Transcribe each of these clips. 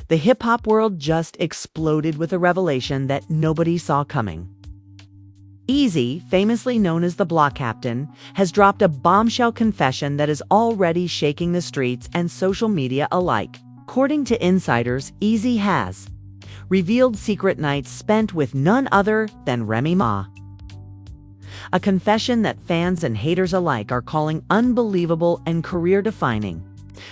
The hip-hop world just exploded with a revelation that nobody saw coming. Eazy, famously known as the Block Captain, has dropped a bombshell confession that is already shaking the streets and social media alike. According to insiders, Eazy has revealed secret nights spent with none other than Remy Ma. A confession that fans and haters alike are calling unbelievable and career-defining.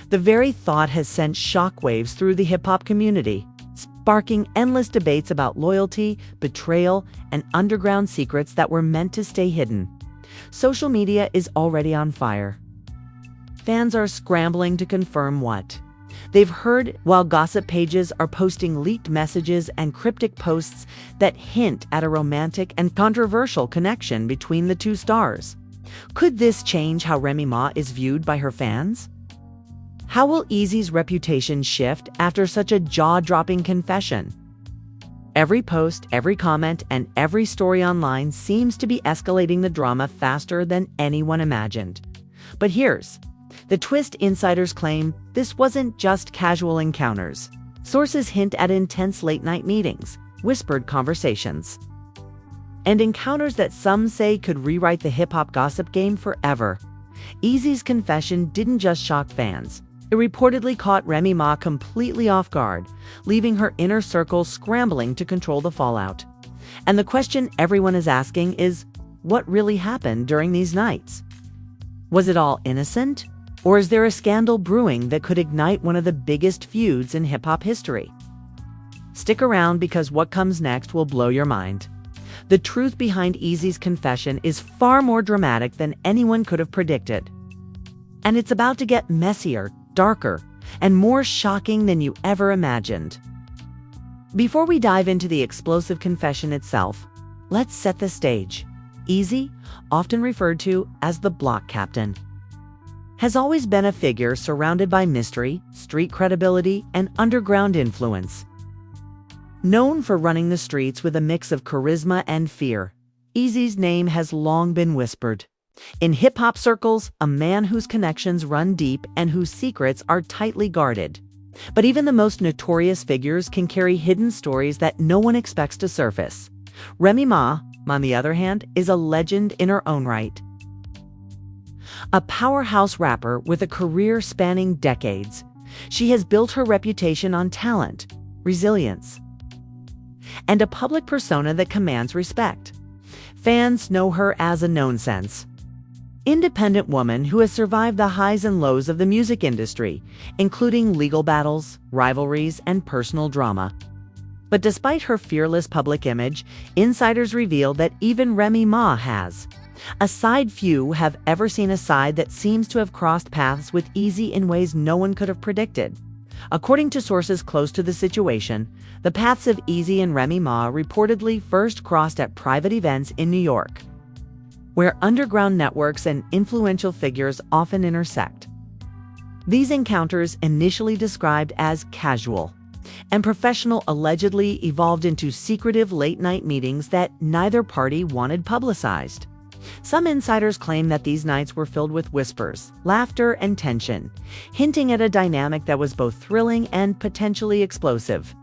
The very thought has sent shockwaves through the hip-hop community, sparking endless debates about loyalty, betrayal, and underground secrets that were meant to stay hidden. Social media is already on fire. Fans are scrambling to confirm what they've heard, while gossip pages are posting leaked messages and cryptic posts that hint at a romantic and controversial connection between the two stars. Could this change how Remy Ma is viewed by her fans? How will Eazy's reputation shift after such a jaw-dropping confession? Every post, every comment, and every story online seems to be escalating the drama faster than anyone imagined. But here's the twist: insiders claim this wasn't just casual encounters. Sources hint at intense late-night meetings, whispered conversations, and encounters that some say could rewrite the hip-hop gossip game forever. Eazy's confession didn't just shock fans. It reportedly caught Remy Ma completely off guard, leaving her inner circle scrambling to control the fallout. And the question everyone is asking is, what really happened during these nights? Was it all innocent? Or is there a scandal brewing that could ignite one of the biggest feuds in hip-hop history? Stick around, because what comes next will blow your mind. The truth behind Eazy's confession is far more dramatic than anyone could have predicted. And it's about to get messier, darker, and more shocking than you ever imagined. Before we dive into the explosive confession itself, let's set the stage. Eazy, often referred to as the Block Captain, has always been a figure surrounded by mystery, street credibility, and underground influence. Known for running the streets with a mix of charisma and fear, Eazy's name has long been whispered. In hip-hop circles, a man whose connections run deep and whose secrets are tightly guarded. But even the most notorious figures can carry hidden stories that no one expects to surface. Remy Ma, on the other hand, is a legend in her own right. A powerhouse rapper with a career spanning decades, she has built her reputation on talent, resilience, and a public persona that commands respect. Fans know her as a no-nonsense, independent woman who has survived the highs and lows of the music industry, including legal battles, rivalries, and personal drama. But despite her fearless public image, insiders reveal that even Remy Ma has a side. Few have ever seen a side that seems to have crossed paths with Eazy in ways no one could have predicted. According to sources close to the situation, the paths of Eazy and Remy Ma reportedly first crossed at private events in New York, where underground networks and influential figures often intersect. These encounters, initially described as casual and professional, allegedly evolved into secretive late-night meetings that neither party wanted publicized. Some insiders claim that these nights were filled with whispers, laughter, and tension, hinting at a dynamic that was both thrilling and potentially explosive.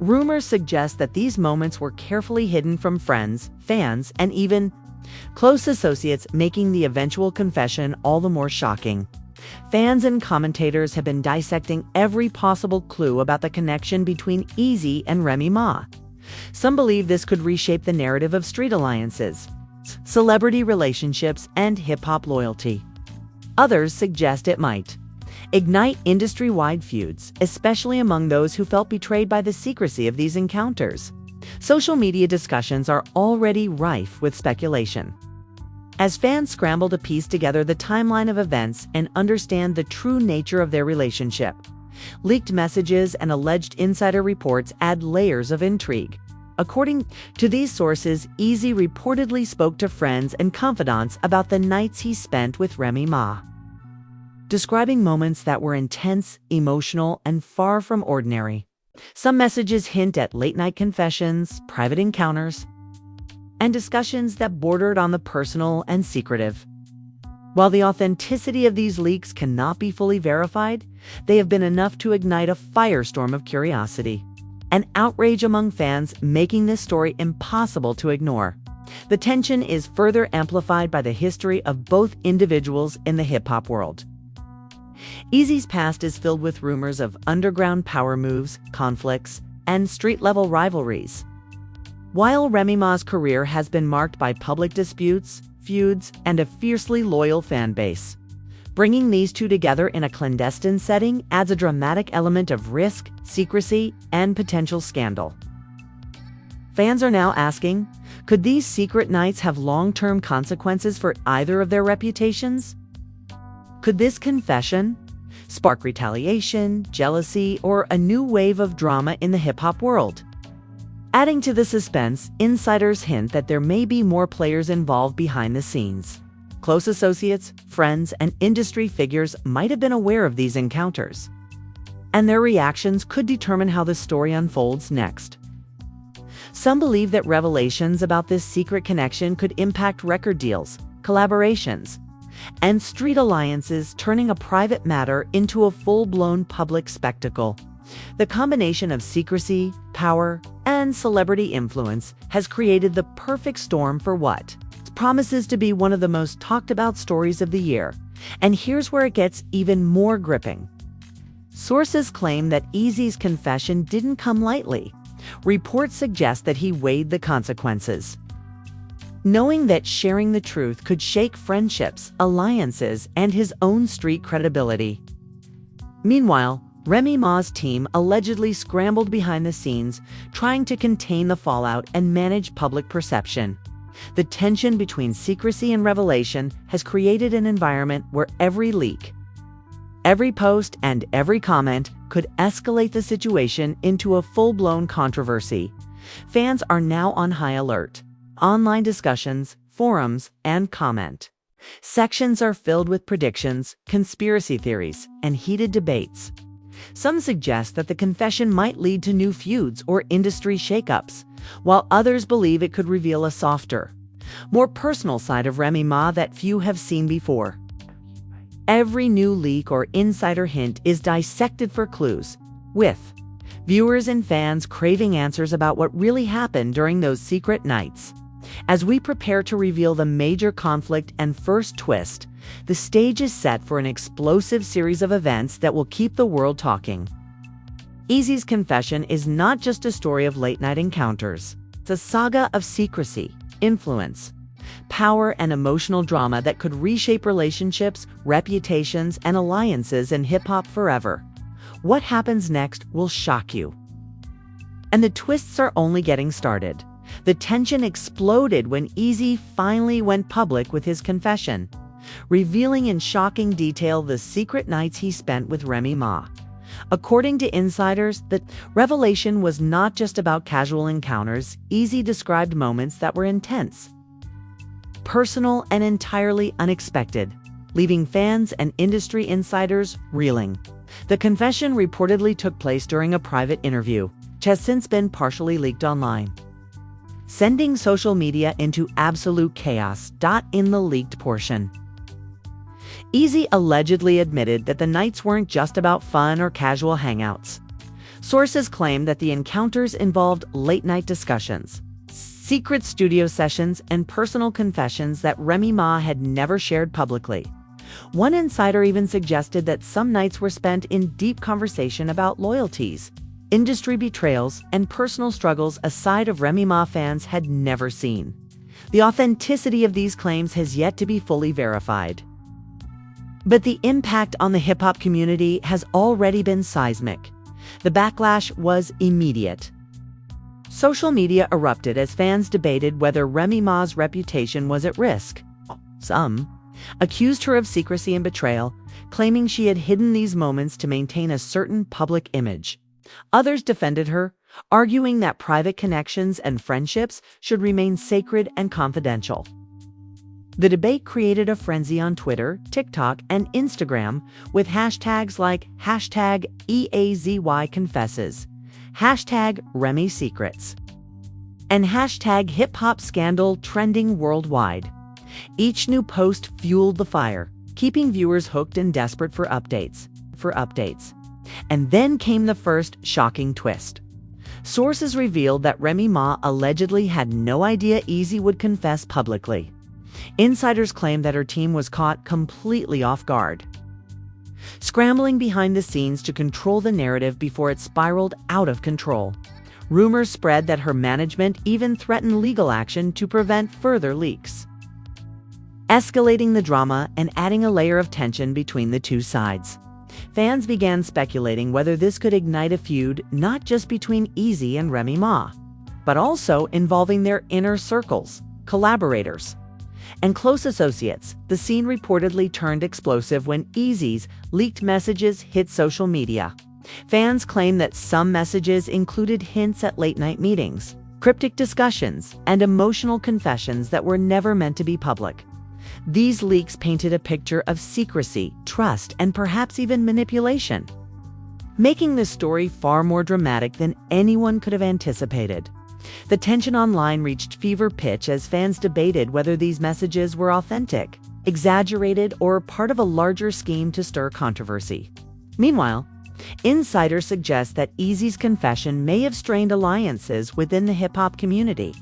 Rumors suggest that these moments were carefully hidden from friends, fans, and even close associates, making the eventual confession all the more shocking. Fans and commentators have been dissecting every possible clue about the connection between Eazy and Remy Ma. Some believe this could reshape the narrative of street alliances, celebrity relationships, and hip-hop loyalty. Others suggest it might ignite industry-wide feuds, especially among those who felt betrayed by the secrecy of these encounters. Social media discussions are already rife with speculation, as fans scramble to piece together the timeline of events and understand the true nature of their relationship. Leaked messages and alleged insider reports add layers of intrigue. According to these sources, Eazy reportedly spoke to friends and confidants about the nights he spent with Remy Ma, describing moments that were intense, emotional, and far from ordinary. Some messages hint at late-night confessions, private encounters, and discussions that bordered on the personal and secretive. While the authenticity of these leaks cannot be fully verified, they have been enough to ignite a firestorm of curiosity and outrage among fans, making this story impossible to ignore. The tension is further amplified by the history of both individuals in the hip-hop world. Eazy's past is filled with rumors of underground power moves, conflicts, and street-level rivalries. While Remy Ma's career has been marked by public disputes, feuds, and a fiercely loyal fan base, bringing these two together in a clandestine setting adds a dramatic element of risk, secrecy, and potential scandal. Fans are now asking, could these secret nights have long-term consequences for either of their reputations? Could this confession spark retaliation, jealousy, or a new wave of drama in the hip-hop world? Adding to the suspense, insiders hint that there may be more players involved behind the scenes. Close associates, friends, and industry figures might have been aware of these encounters, and their reactions could determine how the story unfolds next. Some believe that revelations about this secret connection could impact record deals, collaborations, and street alliances, turning a private matter into a full-blown public spectacle. The combination of secrecy, power, and celebrity influence has created the perfect storm for what promises to be one of the most talked about stories of the year. And here's where it gets even more gripping. Sources claim that Eazy's confession didn't come lightly. Reports suggest that he weighed the consequences, knowing that sharing the truth could shake friendships, alliances, and his own street credibility. Meanwhile, Remy Ma's team allegedly scrambled behind the scenes, trying to contain the fallout and manage public perception. The tension between secrecy and revelation has created an environment where every leak, every post, and every comment could escalate the situation into a full-blown controversy. Fans are now on high alert. Online discussions, forums, and comment sections are filled with predictions, conspiracy theories, and heated debates. Some suggest that the confession might lead to new feuds or industry shakeups, while others believe it could reveal a softer, more personal side of Remy Ma that few have seen before. Every new leak or insider hint is dissected for clues, with viewers and fans craving answers about what really happened during those secret nights. As we prepare to reveal the major conflict and first twist, the stage is set for an explosive series of events that will keep the world talking. Eazy's confession is not just a story of late-night encounters. It's a saga of secrecy, influence, power, and emotional drama that could reshape relationships, reputations, and alliances in hip-hop forever. What happens next will shock you. And the twists are only getting started. The tension exploded when Eazy finally went public with his confession, revealing in shocking detail the secret nights he spent with Remy Ma. According to insiders, the revelation was not just about casual encounters. Eazy described moments that were intense, personal, and entirely unexpected, leaving fans and industry insiders reeling. The confession reportedly took place during a private interview, which has since been partially leaked online, sending social media into absolute chaos. In the leaked portion, Eazy allegedly admitted that the nights weren't just about fun or casual hangouts. Sources claim that the encounters involved late-night discussions, secret studio sessions, and personal confessions that Remy Ma had never shared publicly. One insider even suggested that some nights were spent in deep conversation about loyalties, industry betrayals, and personal struggles a side of Remy Ma fans had never seen. The authenticity of these claims has yet to be fully verified, but the impact on the hip-hop community has already been seismic. The backlash was immediate. Social media erupted as fans debated whether Remy Ma's reputation was at risk. Some accused her of secrecy and betrayal, claiming she had hidden these moments to maintain a certain public image. Others defended her, arguing that private connections and friendships should remain sacred and confidential. The debate created a frenzy on Twitter, TikTok, and Instagram, with hashtags like #EAZYConfesses, #RemySecrets, and #HipHopScandal trending worldwide. Each new post fueled the fire, keeping viewers hooked and desperate for updates. And then came the first shocking twist. Sources revealed that Remy Ma allegedly had no idea Eazy would confess publicly. Insiders claimed that her team was caught completely off guard, scrambling behind the scenes to control the narrative before it spiraled out of control. Rumors spread that her management even threatened legal action to prevent further leaks, escalating the drama and adding a layer of tension between the two sides. Fans began speculating whether this could ignite a feud not just between Eazy and Remy Ma, but also involving their inner circles, collaborators, and close associates. The scene reportedly turned explosive when Eazy's leaked messages hit social media. Fans claim that some messages included hints at late-night meetings, cryptic discussions, and emotional confessions that were never meant to be public. These leaks painted a picture of secrecy, trust, and perhaps even manipulation, making this story far more dramatic than anyone could have anticipated. The tension online reached fever pitch as fans debated whether these messages were authentic, exaggerated, or part of a larger scheme to stir controversy. Meanwhile, insiders suggest that Eazy's confession may have strained alliances within the hip-hop community.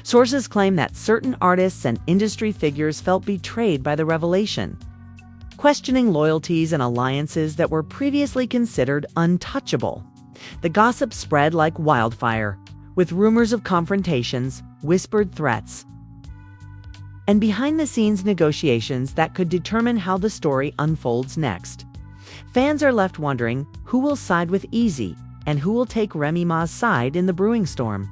Sources claim that certain artists and industry figures felt betrayed by the revelation, questioning loyalties and alliances that were previously considered untouchable. The gossip spread like wildfire, with rumors of confrontations, whispered threats, and behind-the-scenes negotiations that could determine how the story unfolds next. Fans are left wondering who will side with Eazy and who will take Remy Ma's side in the brewing storm.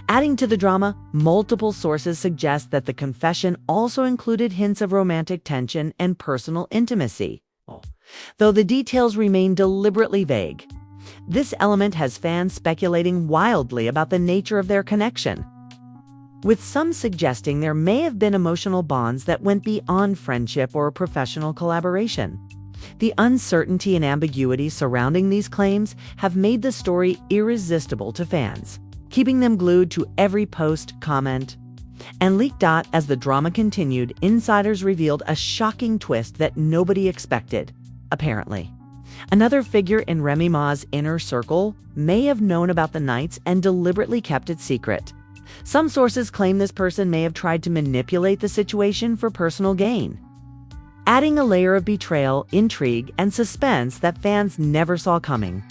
Adding to the drama, multiple sources suggest that the confession also included hints of romantic tension and personal intimacy, though the details remain deliberately vague. This element has fans speculating wildly about the nature of their connection, with some suggesting there may have been emotional bonds that went beyond friendship or professional collaboration. The uncertainty and ambiguity surrounding these claims have made the story irresistible to fans, keeping them glued to every post, comment, and leak. As the drama continued, insiders revealed a shocking twist that nobody expected. Apparently, another figure in Remy Ma's inner circle may have known about the nights and deliberately kept it secret. Some sources claim this person may have tried to manipulate the situation for personal gain, adding a layer of betrayal, intrigue, and suspense that fans never saw coming.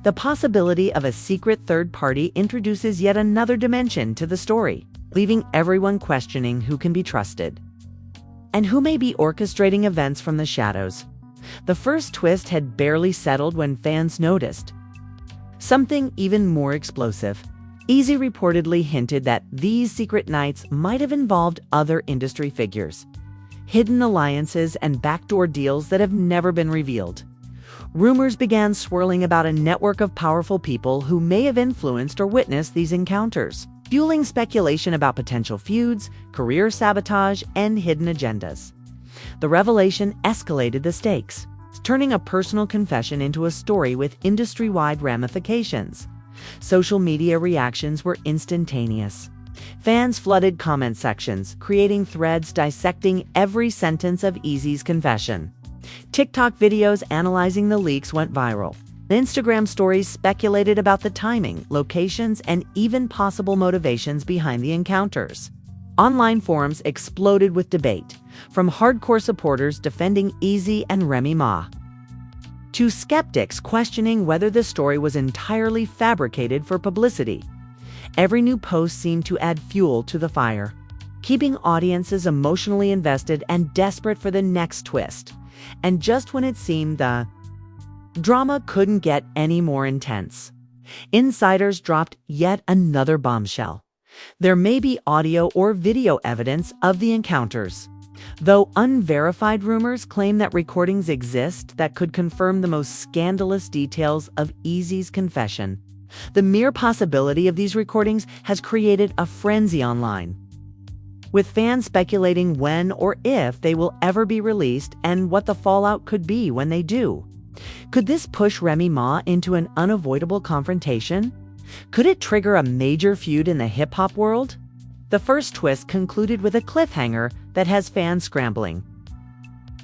The possibility of a secret third party introduces yet another dimension to the story, leaving everyone questioning who can be trusted and who may be orchestrating events from the shadows. The first twist had barely settled when fans noticed something even more explosive. Eazy reportedly hinted that these secret nights might have involved other industry figures, hidden alliances, and backdoor deals that have never been revealed. Rumors began swirling about a network of powerful people who may have influenced or witnessed these encounters, fueling speculation about potential feuds, career sabotage, and hidden agendas. The revelation escalated the stakes, turning a personal confession into a story with industry-wide ramifications. Social media reactions were instantaneous. Fans flooded comment sections, creating threads dissecting every sentence of Eazy's confession. TikTok videos analyzing the leaks went viral. Instagram stories speculated about the timing, locations, and even possible motivations behind the encounters. Online forums exploded with debate, from hardcore supporters defending Eazy and Remy Ma to skeptics questioning whether the story was entirely fabricated for publicity. Every new post seemed to add fuel to the fire, keeping audiences emotionally invested and desperate for the next twist. And just when it seemed the drama couldn't get any more intense, insiders dropped yet another bombshell. There may be audio or video evidence of the encounters, though unverified rumors claim that recordings exist that could confirm the most scandalous details of Eazy's confession. The mere possibility of these recordings has created a frenzy online, with fans speculating when or if they will ever be released and what the fallout could be when they do. Could this push Remy Ma into an unavoidable confrontation? Could it trigger a major feud in the hip-hop world? The first twist concluded with a cliffhanger that has fans scrambling.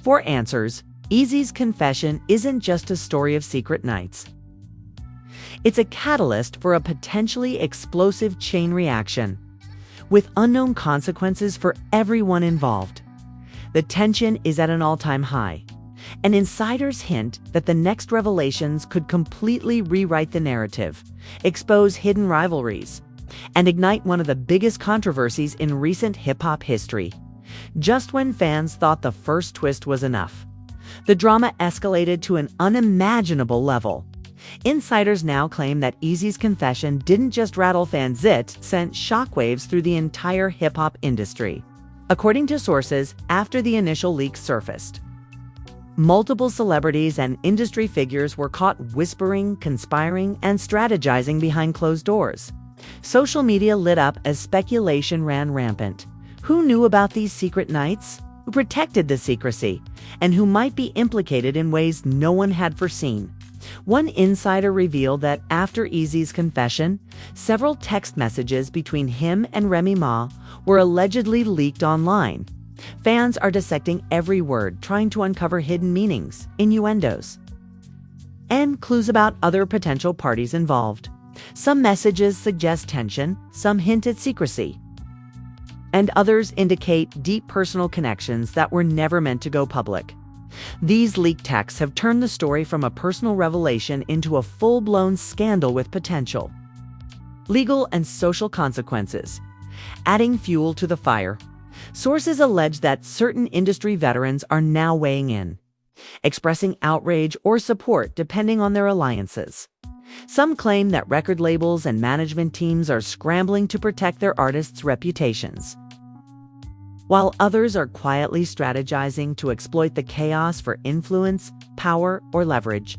For answers, Eazy's confession isn't just a story of secret nights. It's a catalyst for a potentially explosive chain reaction, with unknown consequences for everyone involved. The tension is at an all-time high, and insiders hint that the next revelations could completely rewrite the narrative, expose hidden rivalries, and ignite one of the biggest controversies in recent hip-hop history. Just when fans thought the first twist was enough, the drama escalated to an unimaginable level. Insiders now claim that Eazy's confession didn't just rattle fans, it sent shockwaves through the entire hip-hop industry. According to sources, after the initial leaks surfaced, multiple celebrities and industry figures were caught whispering, conspiring, and strategizing behind closed doors. Social media lit up as speculation ran rampant. Who knew about these secret nights? Who protected the secrecy? And who might be implicated in ways no one had foreseen? One insider revealed that after Eazy's confession, several text messages between him and Remy Ma were allegedly leaked online. Fans are dissecting every word, trying to uncover hidden meanings, innuendos, and clues about other potential parties involved. Some messages suggest tension, some hint at secrecy, and others indicate deep personal connections that were never meant to go public. These leaked texts have turned the story from a personal revelation into a full-blown scandal with potential legal and social consequences, adding fuel to the fire. Sources allege that certain industry veterans are now weighing in, expressing outrage or support depending on their alliances. Some claim that record labels and management teams are scrambling to protect their artists' reputations, while others are quietly strategizing to exploit the chaos for influence, power, or leverage.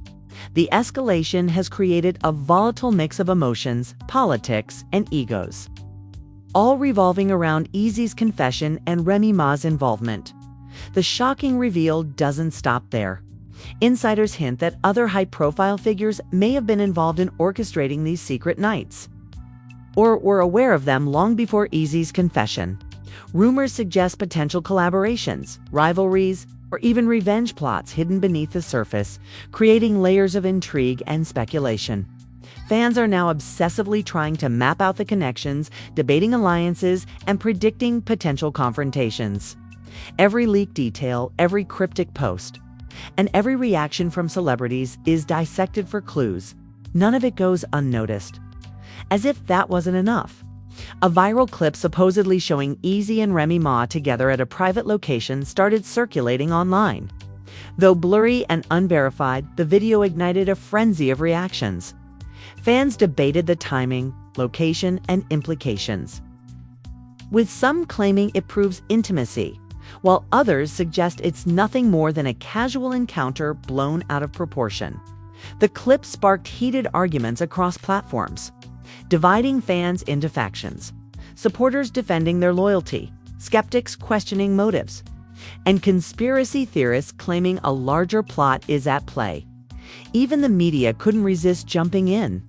The escalation has created a volatile mix of emotions, politics, and egos, all revolving around Eazy's confession and Remy Ma's involvement. The shocking reveal doesn't stop there. Insiders hint that other high-profile figures may have been involved in orchestrating these secret nights, or were aware of them long before Eazy's confession. Rumors suggest potential collaborations, rivalries, or even revenge plots hidden beneath the surface, creating layers of intrigue and speculation. Fans are now obsessively trying to map out the connections, debating alliances, and predicting potential confrontations. Every leaked detail, every cryptic post, and every reaction from celebrities is dissected for clues. None of it goes unnoticed. As if that wasn't enough, a viral clip supposedly showing Eazy and Remy Ma together at a private location started circulating online. Though blurry and unverified, the video ignited a frenzy of reactions. Fans debated the timing, location, and implications, with some claiming it proves intimacy, while others suggest it's nothing more than a casual encounter blown out of proportion. The clip sparked heated arguments across platforms, dividing fans into factions, supporters defending their loyalty, skeptics questioning motives, and conspiracy theorists claiming a larger plot is at play. Even the media couldn't resist jumping in.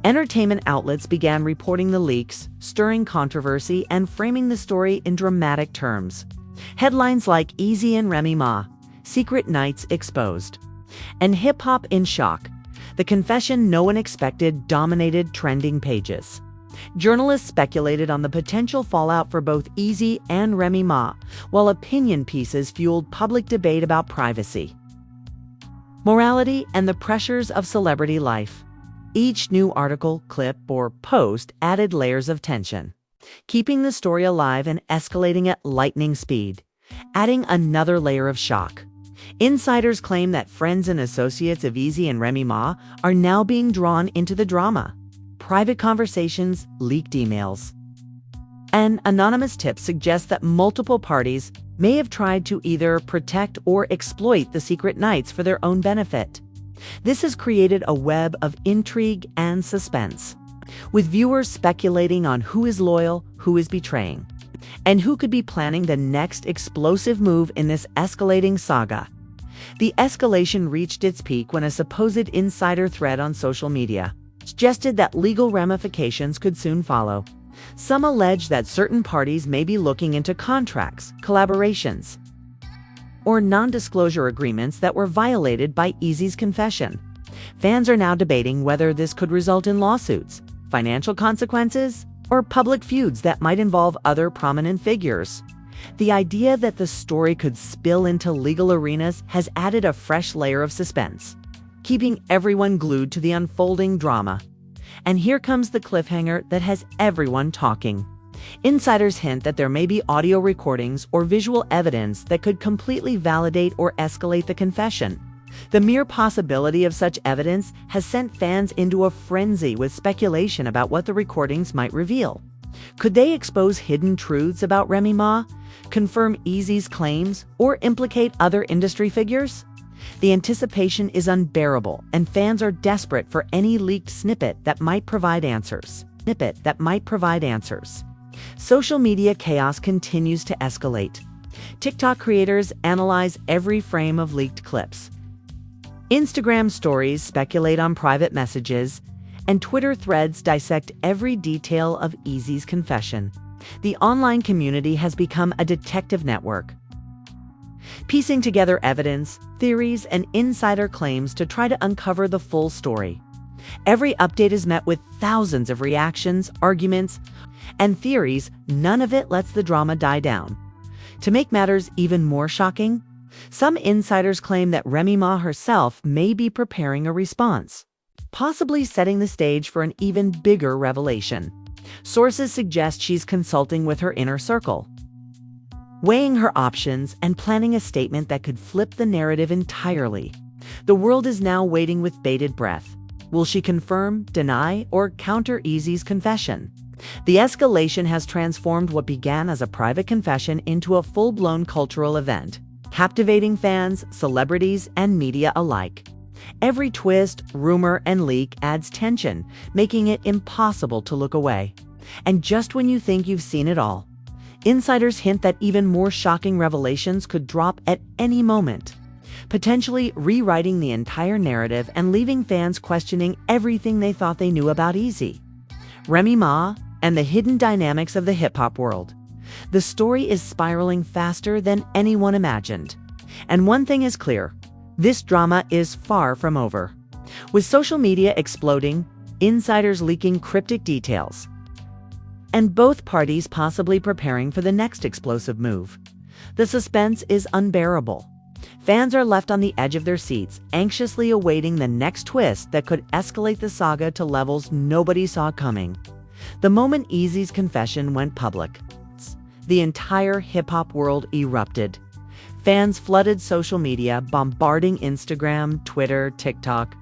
Entertainment outlets began reporting the leaks, stirring controversy and framing the story in dramatic terms. Headlines like Eazy and Remy Ma, Secret Nights Exposed, and Hip Hop in Shock, the confession no one expected, dominated trending pages. Journalists speculated on the potential fallout for both Eazy and Remy Ma, while opinion pieces fueled public debate about privacy, morality, and the pressures of celebrity life. Each new article, clip, or post added layers of tension, keeping the story alive and escalating at lightning speed, adding another layer of shock. Insiders claim that friends and associates of Eazy and Remy Ma are now being drawn into the drama. Private conversations, leaked emails, and anonymous tips suggest that multiple parties may have tried to either protect or exploit the secret nights for their own benefit. This has created a web of intrigue and suspense, with viewers speculating on who is loyal, who is betraying, and who could be planning the next explosive move in this escalating saga. The escalation reached its peak when a supposed insider thread on social media suggested that legal ramifications could soon follow. Some allege that certain parties may be looking into contracts, collaborations, or non-disclosure agreements that were violated by Eazy's confession. Fans are now debating whether this could result in lawsuits, financial consequences, or public feuds that might involve other prominent figures. The idea that the story could spill into legal arenas has added a fresh layer of suspense, keeping everyone glued to the unfolding drama. And here comes the cliffhanger that has everyone talking. Insiders hint that there may be audio recordings or visual evidence that could completely validate or escalate the confession. The mere possibility of such evidence has sent fans into a frenzy with speculation about what the recordings might reveal. Could they expose hidden truths about Remy Ma, confirm Eazy's claims, or implicate other industry figures? The anticipation is unbearable, and fans are desperate for any leaked snippet that might provide answers. Social media chaos continues to escalate. TikTok creators analyze every frame of leaked clips. Instagram stories speculate on private messages, and Twitter threads dissect every detail of Eazy's confession. The online community has become a detective network, piecing together evidence, theories, and insider claims to try to uncover the full story. Every update is met with thousands of reactions, arguments, and theories. None of it lets the drama die down. To make matters even more shocking, some insiders claim that Remy Ma herself may be preparing a response, possibly setting the stage for an even bigger revelation. Sources suggest she's consulting with her inner circle, weighing her options and planning a statement that could flip the narrative entirely. The world is now waiting with bated breath. Will she confirm, deny, or counter Eazy's confession? The escalation has transformed what began as a private confession into a full-blown cultural event, captivating fans, celebrities, and media alike. Every twist, rumor, and leak adds tension, making it impossible to look away. And just when you think you've seen it all, insiders hint that even more shocking revelations could drop at any moment, potentially rewriting the entire narrative and leaving fans questioning everything they thought they knew about Eazy, Remy Ma, and the hidden dynamics of the hip-hop world. The story is spiraling faster than anyone imagined. And one thing is clear: this drama is far from over. With social media exploding, insiders leaking cryptic details, and both parties possibly preparing for the next explosive move, the suspense is unbearable. Fans are left on the edge of their seats, anxiously awaiting the next twist that could escalate the saga to levels nobody saw coming. The moment Eazy's confession went public, the entire hip-hop world erupted. Fans flooded social media, bombarding Instagram, Twitter, TikTok,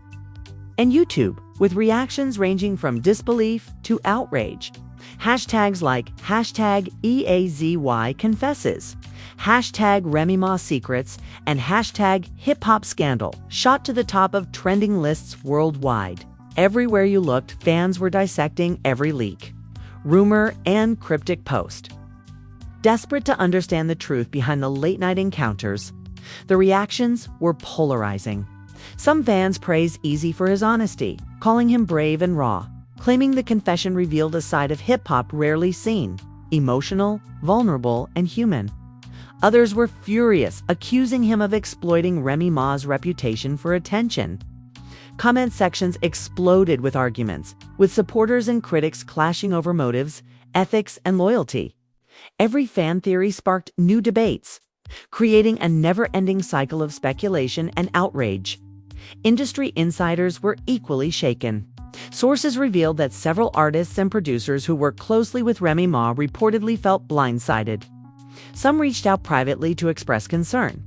and YouTube, with reactions ranging from disbelief to outrage. Hashtags like #EAZYConfesses, #RemyMaSecrets, and #HipHopScandal shot to the top of trending lists worldwide. Everywhere you looked, fans were dissecting every leak, rumor, and cryptic post. Desperate to understand the truth behind the late-night encounters, the reactions were polarizing. Some fans praised Eazy for his honesty, calling him brave and raw, claiming the confession revealed a side of hip-hop rarely seen: emotional, vulnerable, and human. Others were furious, accusing him of exploiting Remy Ma's reputation for attention. Comment sections exploded with arguments, with supporters and critics clashing over motives, ethics, and loyalty. Every fan theory sparked new debates, creating a never-ending cycle of speculation and outrage. Industry insiders were equally shaken. Sources revealed that several artists and producers who worked closely with Remy Ma reportedly felt blindsided. Some reached out privately to express concern,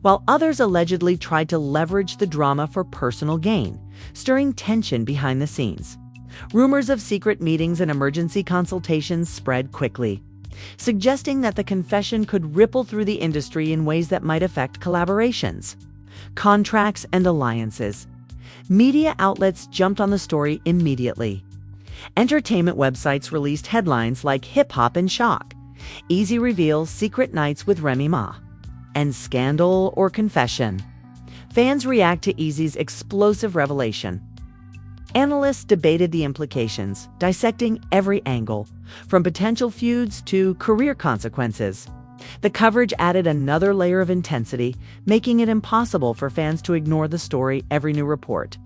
while others allegedly tried to leverage the drama for personal gain, stirring tension behind the scenes. Rumors of secret meetings and emergency consultations spread quickly, suggesting that the confession could ripple through the industry in ways that might affect collaborations, contracts, and alliances. Media outlets jumped on the story immediately. Entertainment websites released headlines like "Hip Hop in Shock," "Eazy reveals secret nights with Remy Ma," and "Scandal or Confession." Fans react to Eazy's explosive revelation, Analysts debated the implications, dissecting every angle, from potential feuds to career consequences. The coverage added another layer of intensity, making it impossible for fans to ignore the story every new report.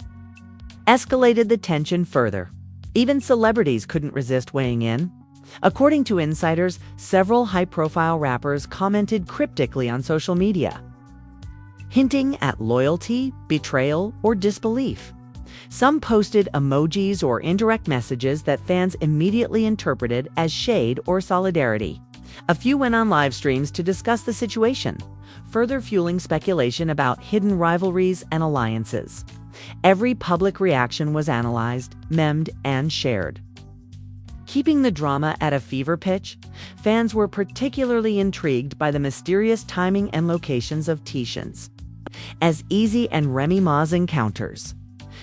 Escalated the tension further. Even celebrities couldn't resist weighing in. According to insiders, several high-profile rappers commented cryptically on social media, hinting at loyalty, betrayal, or disbelief. Some posted emojis or indirect messages that fans immediately interpreted as shade or solidarity. A few went on live streams to discuss the situation, further fueling speculation about hidden rivalries and alliances. Every public reaction was analyzed, memed, and shared. Keeping the drama at a fever pitch, fans were particularly intrigued by the mysterious timing and locations of Tishan's as Eazy and Remy Ma's encounters.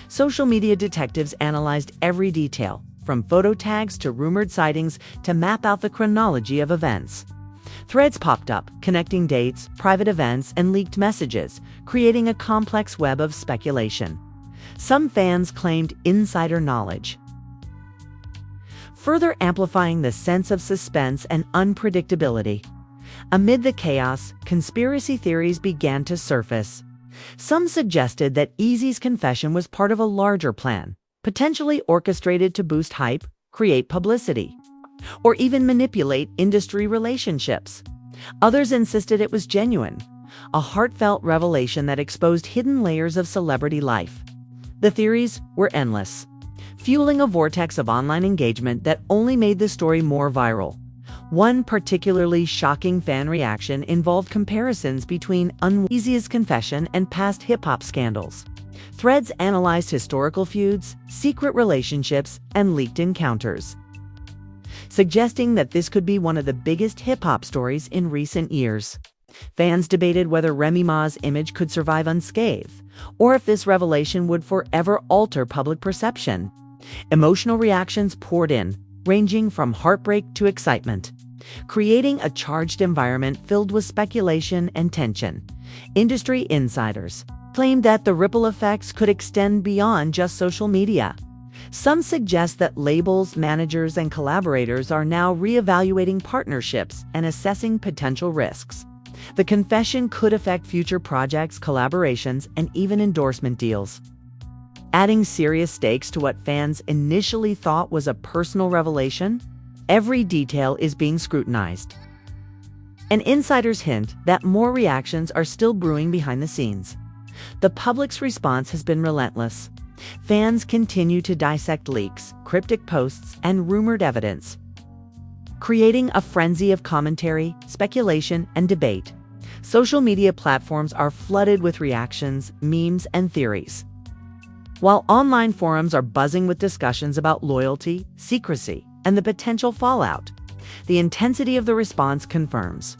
Social media detectives analyzed every detail, from photo tags to rumored sightings, to map out the chronology of events. Threads popped up, connecting dates, private events, and leaked messages, creating a complex web of speculation. Some fans claimed insider knowledge, further amplifying the sense of suspense and unpredictability. Amid the chaos, conspiracy theories began to surface. Some suggested that Eazy's confession was part of a larger plan, potentially orchestrated to boost hype, create publicity, or even manipulate industry relationships. Others insisted it was genuine, a heartfelt revelation that exposed hidden layers of celebrity life. The theories were endless, fueling a vortex of online engagement that only made the story more viral. One particularly shocking fan reaction involved comparisons between Eazy's confession and past hip-hop scandals. Threads analyzed historical feuds, secret relationships, and leaked encounters, suggesting that this could be one of the biggest hip-hop stories in recent years. Fans debated whether Remy Ma's image could survive unscathed, or if this revelation would forever alter public perception. Emotional reactions poured in, ranging from heartbreak to excitement, creating a charged environment filled with speculation and tension. Industry insiders claimed that the ripple effects could extend beyond just social media. Some suggest that labels, managers, and collaborators are now reevaluating partnerships and assessing potential risks. The confession could affect future projects, collaborations, and even endorsement deals, adding serious stakes to what fans initially thought was a personal revelation. Every detail is being scrutinized, and insiders hint that more reactions are still brewing behind the scenes. The public's response has been relentless. Fans continue to dissect leaks, cryptic posts, and rumored evidence, creating a frenzy of commentary, speculation, and debate. Social media platforms are flooded with reactions, memes, and theories, while online forums are buzzing with discussions about loyalty, secrecy, and the potential fallout. The intensity of the response confirms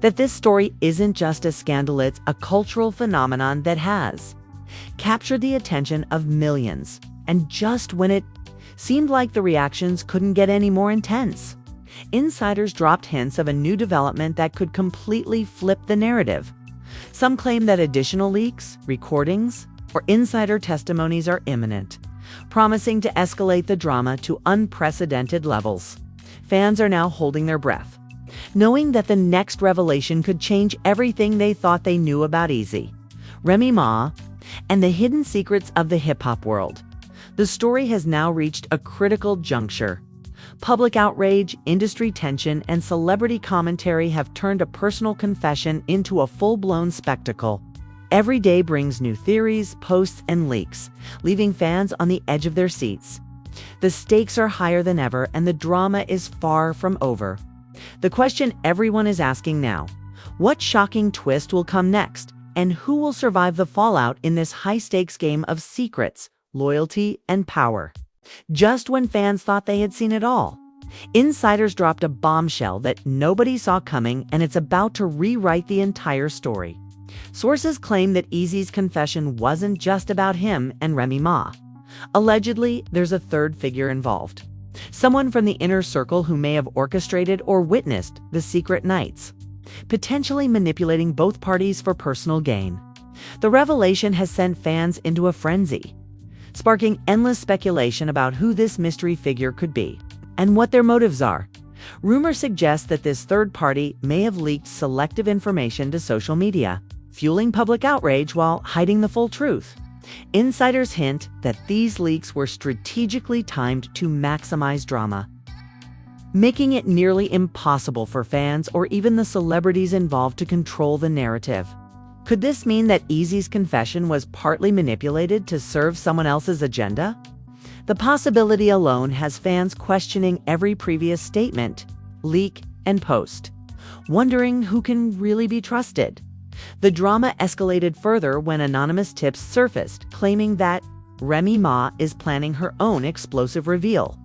that this story isn't just a scandal, it's a cultural phenomenon that has captured the attention of millions. And just when it seemed like the reactions couldn't get any more intense, insiders dropped hints of a new development that could completely flip the narrative. Some claim that additional leaks, recordings, or insider testimonies are imminent, promising to escalate the drama to unprecedented levels. Fans are now holding their breath, knowing that the next revelation could change everything they thought they knew about Eazy, Remy Ma, and the hidden secrets of the hip-hop world. The story has now reached a critical juncture. Public outrage, industry tension, and celebrity commentary have turned a personal confession into a full-blown spectacle. Every day brings new theories, posts, and leaks, leaving fans on the edge of their seats. The stakes are higher than ever, and the drama is far from over. The question everyone is asking now: what shocking twist will come next, and who will survive the fallout in this high-stakes game of secrets, loyalty, and power? Just when fans thought they had seen it all, insiders dropped a bombshell that nobody saw coming, and it's about to rewrite the entire story. Sources claim that Eazy's confession wasn't just about him and Remy Ma. Allegedly, there's a third figure involved, someone from the inner circle who may have orchestrated or witnessed the secret nights, potentially manipulating both parties for personal gain. The revelation has sent fans into a frenzy. sparking endless speculation about who this mystery figure could be and what their motives are. Rumor suggests that this third party may have leaked selective information to social media, fueling public outrage while hiding the full truth. Insiders hint that these leaks were strategically timed to maximize drama, making it nearly impossible for fans or even the celebrities involved to control the narrative. Could this mean that Eazy's confession was partly manipulated to serve someone else's agenda? The possibility alone has fans questioning every previous statement, leak, and post, wondering who can really be trusted. The drama escalated further when anonymous tips surfaced, claiming that Remy Ma is planning her own explosive reveal.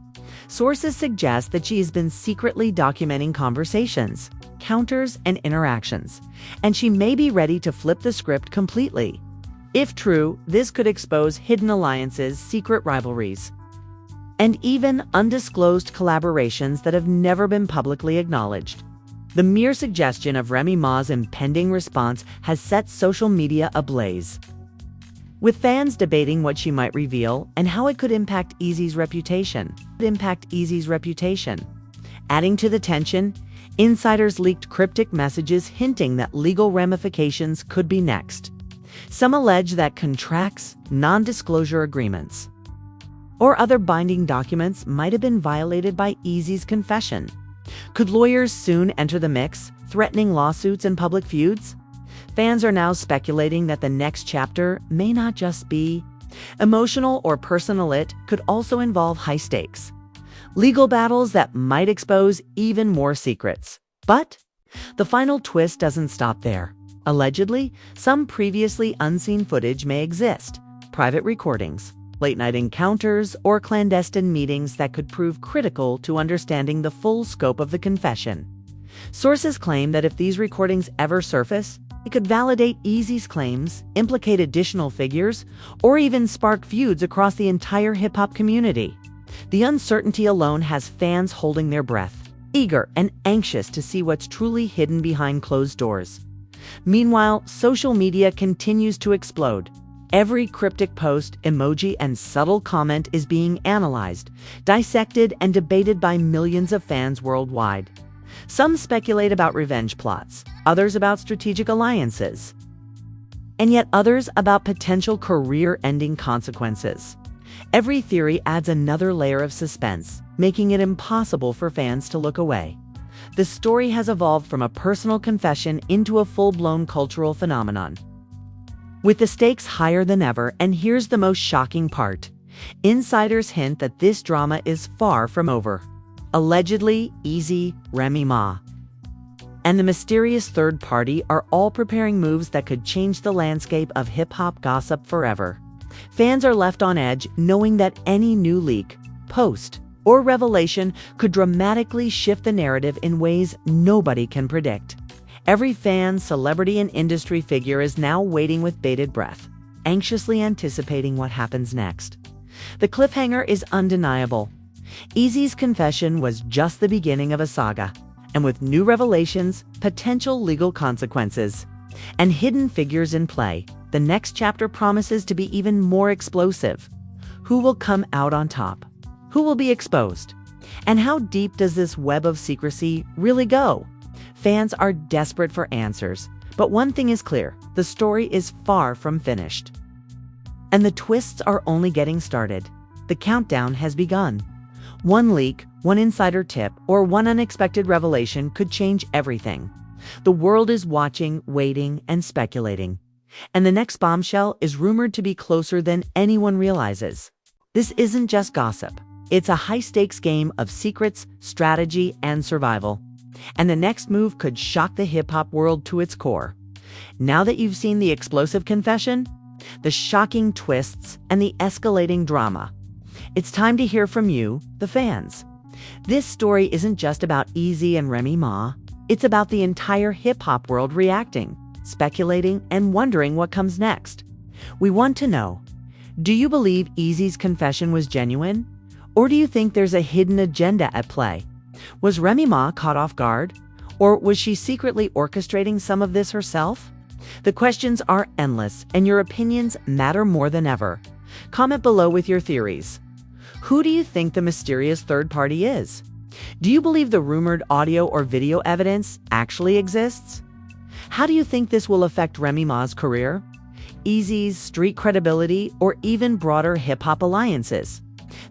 Sources suggest that she has been secretly documenting conversations, counters, and interactions, and she may be ready to flip the script completely. If true, this could expose hidden alliances, secret rivalries, and even undisclosed collaborations that have never been publicly acknowledged. The mere suggestion of Remy Ma's impending response has set social media ablaze, with fans debating what she might reveal and how it could impact Eazy's reputation. Adding to the tension, insiders leaked cryptic messages hinting that legal ramifications could be next. Some allege that contracts, non-disclosure agreements, or other binding documents might have been violated by Eazy's confession. Could lawyers soon enter the mix, threatening lawsuits and public feuds? Fans are now speculating that the next chapter may not just be emotional or personal, it could also involve high stakes legal battles that might expose even more secrets. But the final twist doesn't stop there. Allegedly, some previously unseen footage may exist, private recordings, late-night encounters, or clandestine meetings that could prove critical to understanding the full scope of the confession. Sources claim that if these recordings ever surface, it could validate Eazy's claims, implicate additional figures, or even spark feuds across the entire hip-hop community. The uncertainty alone has fans holding their breath, eager and anxious to see what's truly hidden behind closed doors. Meanwhile, social media continues to explode. Every cryptic post, emoji, and subtle comment is being analyzed, dissected, and debated by millions of fans worldwide. Some speculate about revenge plots, others about strategic alliances, and yet others about potential career-ending consequences. Every theory adds another layer of suspense, making it impossible for fans to look away. The story has evolved from a personal confession into a full-blown cultural phenomenon, with the stakes higher than ever. And here's the most shocking part. Insiders hint that this drama is far from over. Allegedly, Eazy, Remy Ma, and the mysterious third party are all preparing moves that could change the landscape of hip-hop gossip forever. Fans are left on edge, knowing that any new leak, post, or revelation could dramatically shift the narrative in ways nobody can predict. Every fan, celebrity, and industry figure is now waiting with bated breath, anxiously anticipating what happens next. The cliffhanger is undeniable. Eazy's confession was just the beginning of a saga, and with new revelations, potential legal consequences, and hidden figures in play, the next chapter promises to be even more explosive. Who will come out on top? Who will be exposed? And how deep does this web of secrecy really go? Fans are desperate for answers, but one thing is clear: the story is far from finished. And the twists are only getting started. The countdown has begun. One leak, one insider tip, or one unexpected revelation could change everything. The world is watching, waiting, and speculating. And the next bombshell is rumored to be closer than anyone realizes. This isn't just gossip. It's a high-stakes game of secrets, strategy, and survival. And the next move could shock the hip-hop world to its core. Now that you've seen the explosive confession, the shocking twists, and the escalating drama, it's time to hear from you, the fans. This story isn't just about Eazy and Remy Ma. It's about the entire hip-hop world reacting, speculating, and wondering what comes next. We want to know, do you believe Eazy's confession was genuine? Or do you think there's a hidden agenda at play? Was Remy Ma caught off guard? Or was she secretly orchestrating some of this herself? The questions are endless, and your opinions matter more than ever. Comment below with your theories. Who do you think the mysterious third party is? Do you believe the rumored audio or video evidence actually exists? How do you think this will affect Remy Ma's career, Eazy's street credibility, or even broader hip-hop alliances?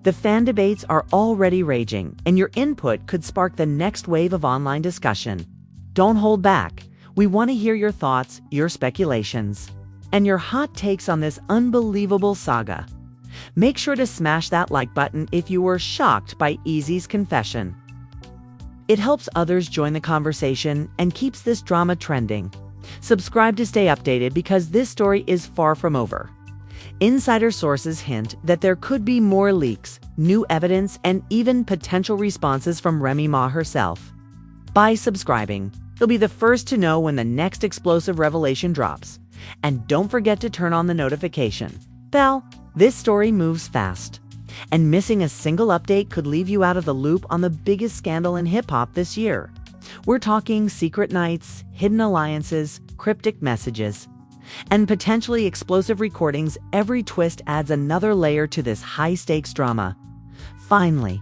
The fan debates are already raging, and your input could spark the next wave of online discussion. Don't hold back. We want to hear your thoughts, your speculations, and your hot takes on this unbelievable saga. Make sure to smash that like button if you were shocked by Eazy's confession. It helps others join the conversation and keeps this drama trending. Subscribe to stay updated because this story is far from over. Insider sources hint that there could be more leaks, new evidence, and even potential responses from Remy Ma herself. By subscribing, you'll be the first to know when the next explosive revelation drops. And don't forget to turn on the notification bell. This story moves fast, and missing a single update could leave you out of the loop on the biggest scandal in hip-hop this year. We're talking secret nights, hidden alliances, cryptic messages, and potentially explosive recordings. Every twist adds another layer to this high-stakes drama. Finally,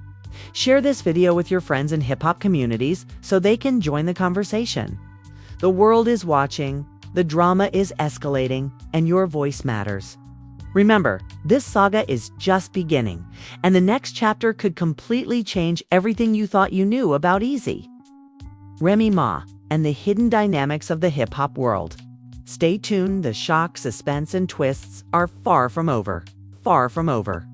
share this video with your friends in hip-hop communities so they can join the conversation. The world is watching, the drama is escalating, and your voice matters. Remember, this saga is just beginning, and the next chapter could completely change everything you thought you knew about Eazy, Remy Ma, and the hidden dynamics of the hip-hop world. Stay tuned, the shock, suspense, and twists are far from over. Far from over.